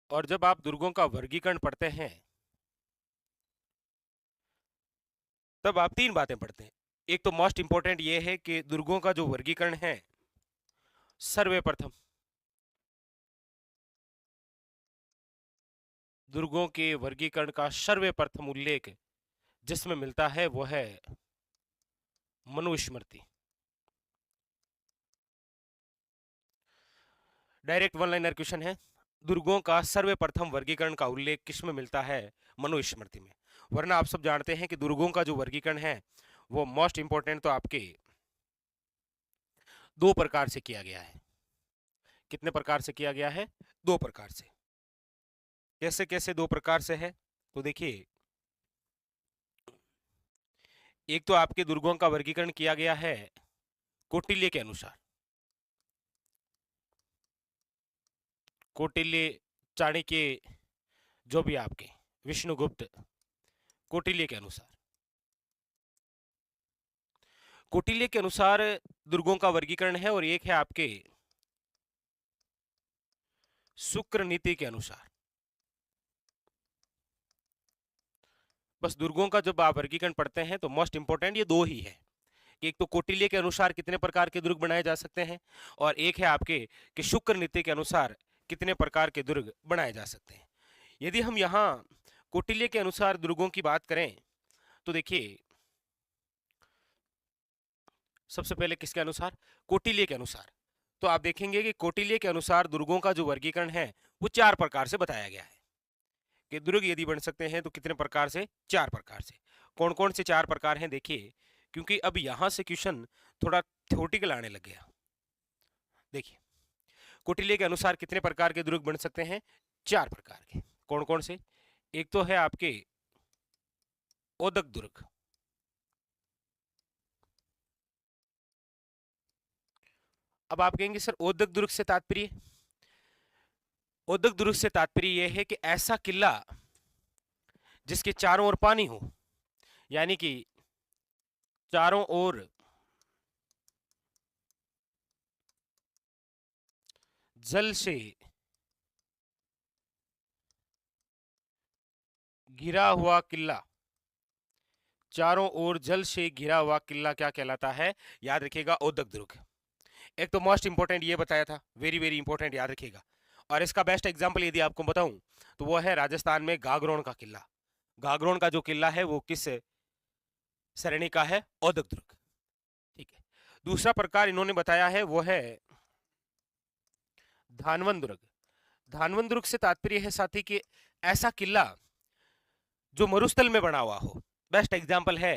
और जब आप दुर्गों का वर्गीकरण पढ़ते हैं तब आप तीन बातें पढ़ते हैं। एक तो मोस्ट इंपॉर्टेंट ये है कि दुर्गों का जो वर्गीकरण है, सर्वप्रथम दुर्गों के वर्गीकरण का सर्वप्रथम उल्लेख जिसमें मिलता है वो है Manusmriti. Direct one liner question है, दुर्गों का सर्वप्रथम वर्गीकरण का उल्लेख किसमें मिलता है? मनुस्मृति में। वरना आप सब जानते हैं कि दुर्गों का जो वर्गीकरण है वो मोस्ट इंपॉर्टेंट तो आपके दो प्रकार से किया गया है। कितने प्रकार से किया गया है? दो प्रकार से। कैसे कैसे दो प्रकार से है? तो देखिए, एक तो आपके दुर्गों का वर्गीकरण किया गया है कौटिल्य के अनुसार। कौटिल्य, चाणक्य, जो भी आपके विष्णुगुप्त, कौटिल्य के अनुसार। कौटिल्य के अनुसार दुर्गों का वर्गीकरण है, और एक है आपके शुक्र नीति के अनुसार। बस दुर्गों का जब आप वर्गीकरण पढ़ते हैं तो मोस्ट इंपोर्टेंट ये दो ही है। एक तो कौटिल्य के अनुसार कितने प्रकार के दुर्ग बनाए जा सकते हैं, और एक है आपके कि शुक्र नीति के अनुसार कितने प्रकार के दुर्ग बनाए जा सकते हैं। यदि हम यहाँ कौटिल्य के अनुसार दुर्गों की बात करें तो देखिए, सबसे पहले किसके अनुसार? कौटिल्य के अनुसार। तो आप देखेंगे कि कौटिल्य के अनुसार दुर्गों का जो वर्गीकरण है वो चार प्रकार से बताया गया है कि दुर्ग यदि बन सकते हैं तो कितने प्रकार से? चार प्रकार से। कौन कौन से चार प्रकार हैं देखिए, क्योंकि अब यहां से क्वेश्चन थोड़ा थ्योरेटिकल आने लग गया। देखिए, कौटिल्य के अनुसार कितने प्रकार के दुर्ग बन सकते हैं? चार प्रकार के। कौन कौन से? एक तो है आपके ओदक दुर्ग। अब आप कहेंगे सर ओदक दुर्ग से तात्पर्य? ओदक दुर्ग से तात्पर्य यह है कि ऐसा किला जिसके चारों ओर पानी हो, यानी कि चारों ओर जल से घिरा हुआ किला। चारों ओर जल से घिरा हुआ किला क्या कहलाता है? याद रखिएगा, ओदक दुर्ग। एक तो मोस्ट इंपोर्टेंट ये बताया था, वेरी वेरी इंपोर्टेंट, याद रखिएगा। और इसका बेस्ट एग्जांपल यदि आपको बताऊं तो वो है राजस्थान में गागरोन का किला। गागरोन का जो किला है वो किस श्रेणी का है? ओदक दुर्ग। ठीक है। दूसरा प्रकार इन्होंने बताया है वो है धानवन दुर्ग। धानवन दुर्ग से तात्पर्य है साथी कि ऐसा किला जो मरुस्थल में बना हुआ हो। बेस्ट एग्जांपल है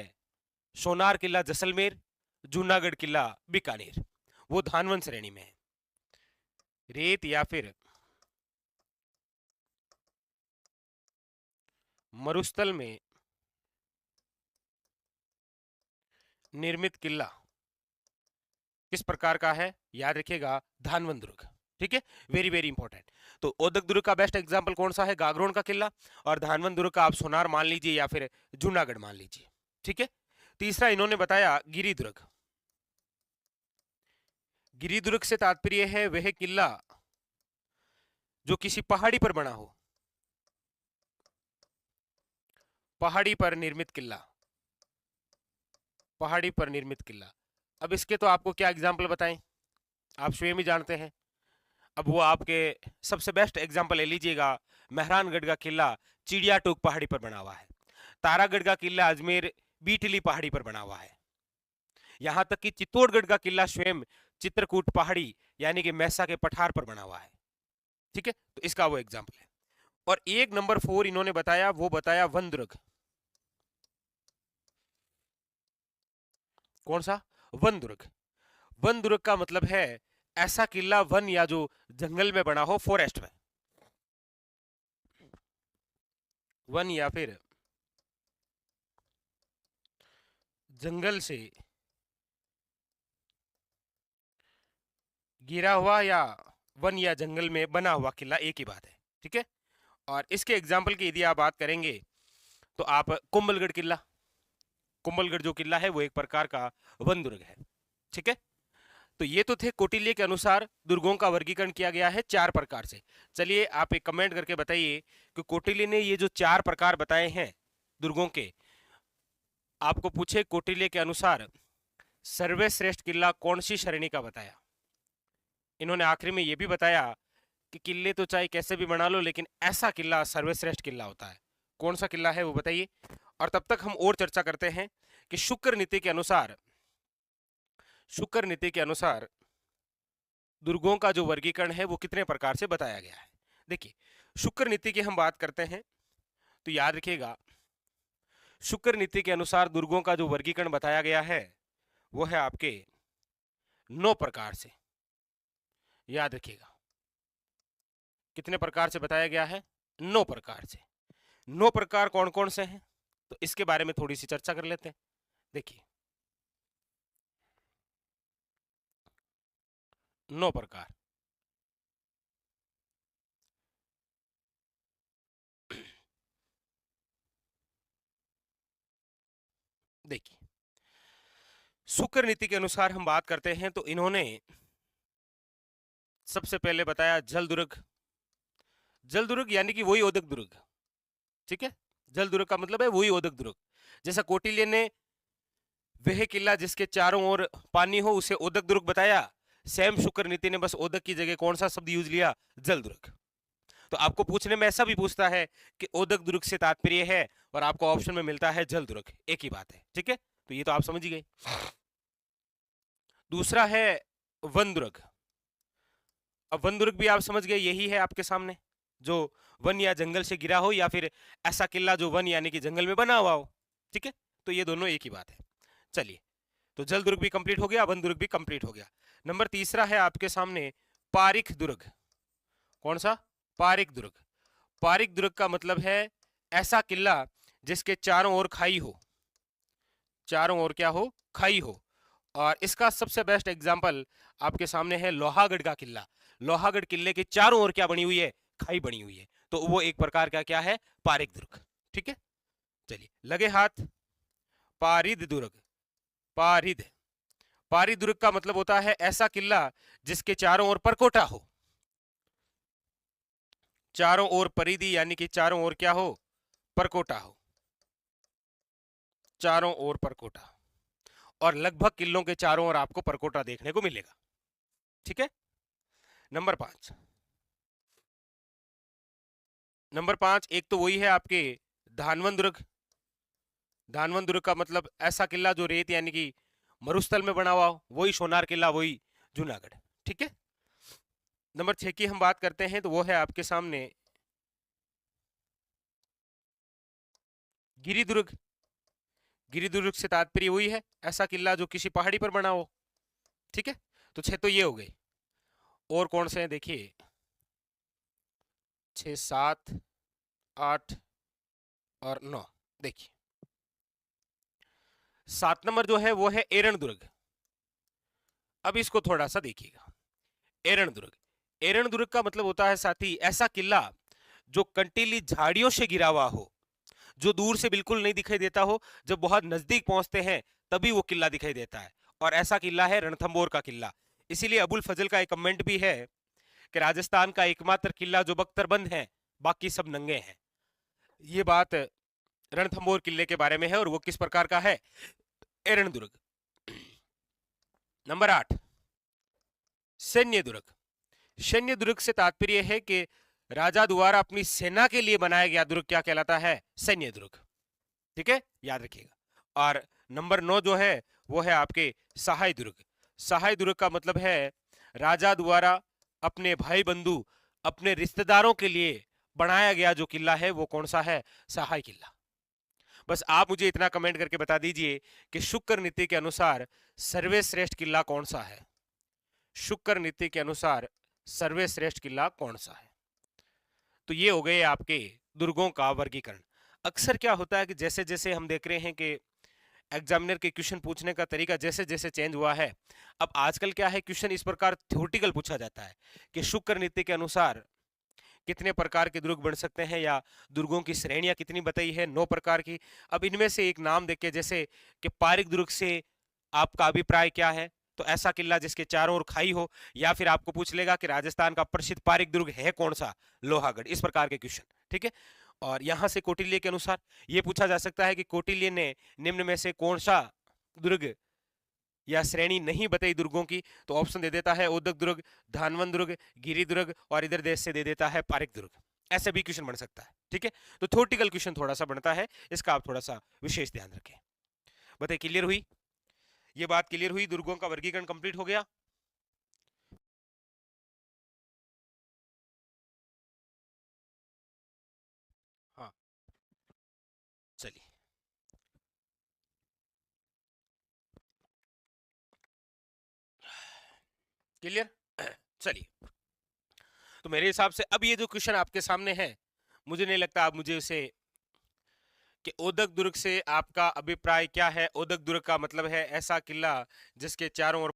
सोनार किला जैसलमेर, जूनागढ़ किला बीकानेर, वो धानवन श्रेणी में है। रेत या फिर मरुस्थल में निर्मित किला किस प्रकार का है? याद रखिएगा, धानवन दुर्ग। ठीक है, वेरी वेरी इंपॉर्टेंट। तो ओदक दुर्ग का बेस्ट एग्जांपल कौन सा है? गागरोन का किला। और धानवन दुर्ग का आप सोनार मान लीजिए या फिर जूनागढ़ मान लीजिए। ठीक है। तीसरा इन्होंने बताया गिरी दुर्ग। गिरी दुर्ग से तात्पर्य है वह किला जो किसी पहाड़ी पर बना हो। पहाड़ी पर निर्मित किला। पहाड़ी पर निर्मित किला। अब इसके तो आपको क्या एग्जाम्पल बताएं, आप स्वयं ही जानते हैं। अब वो आपके सबसे बेस्ट एग्जाम्पल ले लीजिएगा, मेहरानगढ़ का किला चिड़िया टोक पहाड़ी पर बना हुआ है। तारागढ़ का किला अजमेर बीटली पहाड़ी पर बना हुआ है। यहां तक कि चित्तौड़गढ़ का किला स्वयं चित्रकूट पहाड़ी यानी कि मैसा के पठार पर बना हुआ है। ठीक है, तो इसका वो एग्जाम्पल है। और एक नंबर 4 इन्होंने बताया, वो बताया वन दुर्ग। कौन सा? वन दुर्ग। वन दुर्ग का मतलब है ऐसा किला वन या जो जंगल में बना हो, फॉरेस्ट में, वन या फिर जंगल से घिरा हुआ या वन या जंगल में बना हुआ किला, एक ही बात है। ठीक है। और इसके एग्जाम्पल की यदि आप बात करेंगे तो आप कुंभलगढ़ किला, कुंभलगढ़ जो किला है वो एक प्रकार का वन दुर्ग है। ठीक है। तो ये तो थे कौटिल्य के अनुसार दुर्गों का वर्गीकरण किया गया है 4 प्रकार से। चलिए आप एक कमेंट करके बताइए कि कौटिल्य ने ये जो 4 प्रकार बताए हैं दुर्गों के, आपको पूछे कौटिल्य के अनुसार सर्वश्रेष्ठ किला कौन सी श्रेणी का बताया। इन्होंने आखिरी में ये भी बताया कि किले तो चाहे कैसे भी बना लो, लेकिन ऐसा किला सर्वश्रेष्ठ किला होता है। कौन सा किला है वो बताइए। और तब तक हम और चर्चा करते हैं कि शुक्र नीति के अनुसार दुर्गों का जो वर्गीकरण है वो कितने प्रकार से बताया गया है। देखिए, शुक्र नीति की हम बात करते हैं तो याद रखिएगा, शुक्र नीति के अनुसार दुर्गों का जो वर्गीकरण बताया गया है वो है आपके 9 प्रकार से। याद रखिएगा, कितने प्रकार से बताया गया है? 9 प्रकार से। 9 प्रकार कौन कौन से हैं, तो इसके बारे में थोड़ी सी चर्चा कर लेते हैं। देखिए, 9 प्रकार। देखिए, शुक्र नीति के अनुसार हम बात करते हैं तो इन्होंने सबसे पहले बताया जल दुर्ग। जल दुर्ग यानी कि वही ओदक दुर्ग, ठीक है। जल दुर्ग का मतलब है वही ओदक दुर्ग। जैसा कौटिल्य ने वह किला जिसके चारों ओर पानी हो उसे ओदक दुर्ग बताया, सेम शुक्र नीति ने बस ओदक की जगह कौन सा शब्द यूज लिया? जल दुर्ग। तो आपको पूछने में ऐसा भी पूछता है कि ओदक दुर्ग से तात्पर्य है, और आपको ऑप्शन में मिलता है जल दुर्ग, एक ही बात है, ठीक है। तो ये तो आप समझ ही गए। दूसरा है वन दुर्ग। अब वन दुर्ग भी आप समझ गए, यही है आपके सामने, जो वन या जंगल से गिरा हो, या फिर ऐसा किला जो वन यानी कि जंगल में बना हुआ हो, ठीक है। तो ये दोनों एक ही बात है। चलिए, तो जल दुर्ग भी कंप्लीट हो गया, वन दुर्ग भी कंप्लीट हो गया। नंबर तीसरा है आपके सामने पारिक दुर्ग। कौन सा? पारिक दुर्ग। पारिक दुर्ग का मतलब है ऐसा किला जिसके चारों ओर खाई हो। चारों ओर क्या हो? खाई हो। और इसका सबसे बेस्ट एग्जांपल आपके सामने है लोहागढ़ का किला। लोहागढ़ किले के चारों ओर क्या बनी हुई है? खाई बनी हुई है। तो वो एक प्रकार का क्या है? पारिक दुर्ग, ठीक है। चलिए, लगे हाथ। पारिद दुर्ग। पारिद पारिद दुर्ग का मतलब होता है ऐसा किला जिसके चारों ओर परकोटा हो। चारों ओर परिधि यानी कि चारों ओर क्या हो? परकोटा हो। चारों ओर परकोटा, और लगभग किलों के चारों ओर आपको परकोटा देखने को मिलेगा, ठीक है। नंबर 5। नंबर 5 एक तो वही है आपके धानवन दुर्ग। धानवन दुर्ग का मतलब ऐसा किला जो रेत यानी कि मरुस्थल में बना हुआ हो, वही सोनार किला, वही जूनागढ़, ठीक है। नंबर 6 की हम बात करते हैं तो वो है आपके सामने गिरिदुर्ग। गिरिदुर्ग से तात्पर्य वही है ऐसा किला जो किसी पहाड़ी पर बना हो, ठीक है। तो 6 तो ये हो गए। और कौन से हैं देखिए, 6, 7, 8 और 9। देखिए, 7 नंबर जो है वो है एरण दुर्ग। अब इसको थोड़ा सा देखिएगा। एरण दुर्ग। एरण दुर्ग का मतलब होता है साथी ऐसा किला जो कंटीली झाड़ियों से घिरा हुआ हो, जो दूर से बिल्कुल नहीं दिखाई देता हो, जब बहुत नजदीक पहुंचते हैं तभी वो किला दिखाई देता है। और ऐसा किला है रणथंबोर का किला। इसीलिए अबुल फजल का एक कमेंट भी है कि राजस्थान का एकमात्र किला जो बख्तरबंद है, बाकी सब नंगे हैं। ये बात रणथंबोर किले के बारे में है, और वो किस प्रकार का है? एरण दुर्ग। नंबर 8 सैन्य दुर्ग। सैन्य दुर्ग से तात्पर्य है कि राजा द्वारा अपनी सेना के लिए बनाया गया दुर्ग क्या कहलाता है? सैन्य दुर्ग, ठीक है, याद रखिएगा। और नंबर 9 जो है वो है आपके सहाय दुर्ग। सहाय दुर्ग का मतलब है राजा द्वारा अपने भाई बंधु, अपने रिश्तेदारों के लिए बनाया गया जो किला है वो कौन सा है? सहाय किला। बस आप मुझे इतना कमेंट करके बता दीजिए कि शुक्र नीति के अनुसार सर्वश्रेष्ठ किला कौन सा है। शुक्र नीति के अनुसार सर्वश्रेष्ठ किला कौन सा है। तो ये हो गए आपके दुर्गों का वर्गीकरण। अक्सर क्या होता है कि जैसे जैसे हम देख रहे हैं कि एग्जामिनर के क्वेश्चन पूछने का तरीका जैसे जैसे चेंज हुआ है, अब आजकल क्या है, क्वेश्चन इस प्रकार थ्योरेटिकल पूछा जाता है कि शुक्र नीति के अनुसार कितने प्रकार के दुर्ग बन सकते हैं, या दुर्गों की श्रेणियां कितनी बताई है? 9 प्रकार की। अब इनमें से एक नाम देख के, जैसे कि पारिक दुर्ग से आपका अभिप्राय क्या है, तो तो ऐसा किला जिसके चारों ओर खाई हो, या फिर आपको पूछ लेगा कि राजस्थान का प्रसिद्ध पारिक दुर्ग है कौन सा, लोहागढ़, इस प्रकार के क्वेश्चन। ठीक है, और यहां से कौटिल्य के अनुसार यह पूछा जा सकता है कि कौटिल्य ने निम्न में से कौन सा दुर्ग या श्रेणी नहीं बताई दुर्गों की, तो ऑप्शन दे देता है ओदक दुर्ग, धानवन दुर्ग, गिरी दुर्ग, और इधर देश से दे देता है पारिक दुर्ग। ऐसे भी क्वेश्चन बन सकता है। ठीक है, तो थ्योरेटिकल क्वेश्चन थोड़ा सा बनता है, इसका आप थोड़ा सा विशेष ध्यान रखें। बताइए, क्लियर हुई? ये बात क्लियर हुई? दुर्गों का वर्गीकरण कंप्लीट हो गया। हाँ, चलिए, क्लियर। चलिए, तो मेरे हिसाब से अब ये जो क्वेश्चन आपके सामने है, मुझे नहीं लगता आप मुझे उसे कि ओदक दुर्ग से आपका अभिप्राय क्या है। ओदक दुर्ग का मतलब है ऐसा किला जिसके चारों ओर